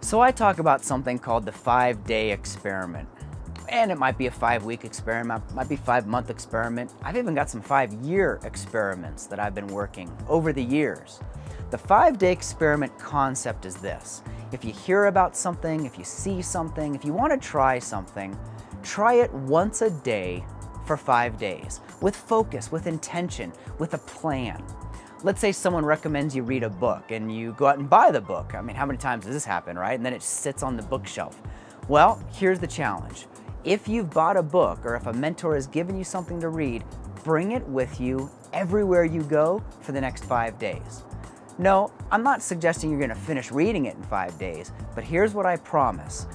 So I talk about something called the 5-day experiment. And it might be a 5-week experiment, it might be a 5-month experiment. I've even got some 5-year experiments that I've been working over the years. The 5-day experiment concept is this. If you hear about something, if you see something, if you want to try something, try it once a day for 5 days, with focus, with intention, with a plan. Let's say someone recommends you read a book and you go out and buy the book. I mean, how many times does this happen, right? And then it sits on the bookshelf. Well, here's the challenge. If you've bought a book or if a mentor has given you something to read, bring it with you everywhere you go for the next 5 days. No, I'm not suggesting you're going to finish reading it in 5 days, but here's what I promise.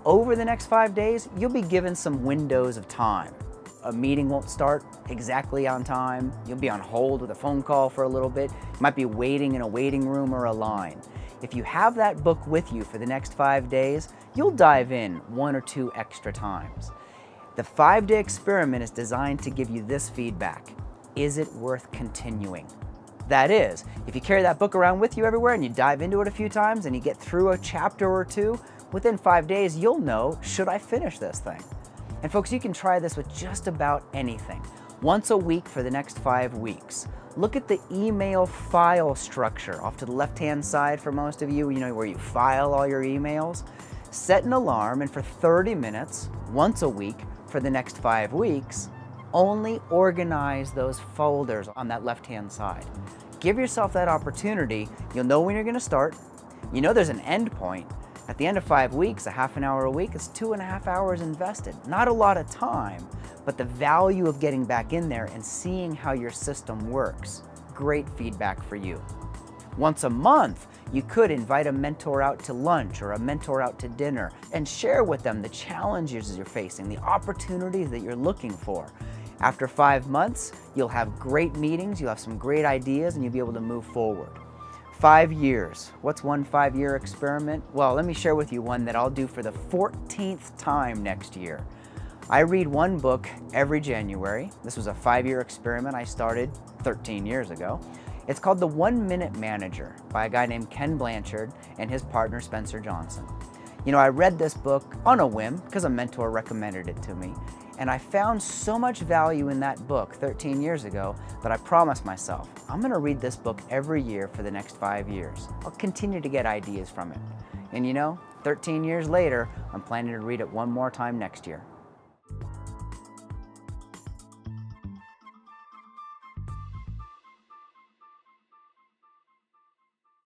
Over the next 5 days, you'll be given some windows of time. A meeting won't start exactly on time. You'll be on hold with a phone call for a little bit. You might be waiting in a waiting room or a line. If you have that book with you for the next 5 days, you'll dive in 1 or 2 extra times. The 5-day experiment is designed to give you this feedback. Is it worth continuing? That is, if you carry that book around with you everywhere and you dive into it a few times and you get through a chapter or 2, within 5 days you'll know, should I finish this thing? And folks, you can try this with just about anything. Once a week for the next 5 weeks. Look at the email file structure off to the left-hand side for most of you, where you file all your emails. Set an alarm and for 30 minutes, once a week for the next 5 weeks, only organize those folders on that left-hand side. Give yourself that opportunity. You'll know when you're going to start. You know there's an end point. At the end of 5 weeks, a half an hour a week, it's 2.5 hours invested. Not a lot of time, but the value of getting back in there and seeing how your system works. Great feedback for you. Once a month, you could invite a mentor out to lunch or a mentor out to dinner and share with them the challenges you're facing, the opportunities that you're looking for. After 5 months, you'll have great meetings, you'll have some great ideas, and you'll be able to move forward. 5 years. What's one 5-year experiment? Well, let me share with you one that I'll do for the 14th time next year. I read one book every January. This was a 5-year experiment I started 13 years ago. It's called The 1-Minute Manager by a guy named Ken Blanchard and his partner Spencer Johnson. I read this book on a whim because a mentor recommended it to me. And I found so much value in that book 13 years ago that I promised myself, I'm going to read this book every year for the next 5 years. I'll continue to get ideas from it. And 13 years later, I'm planning to read it one more time next year.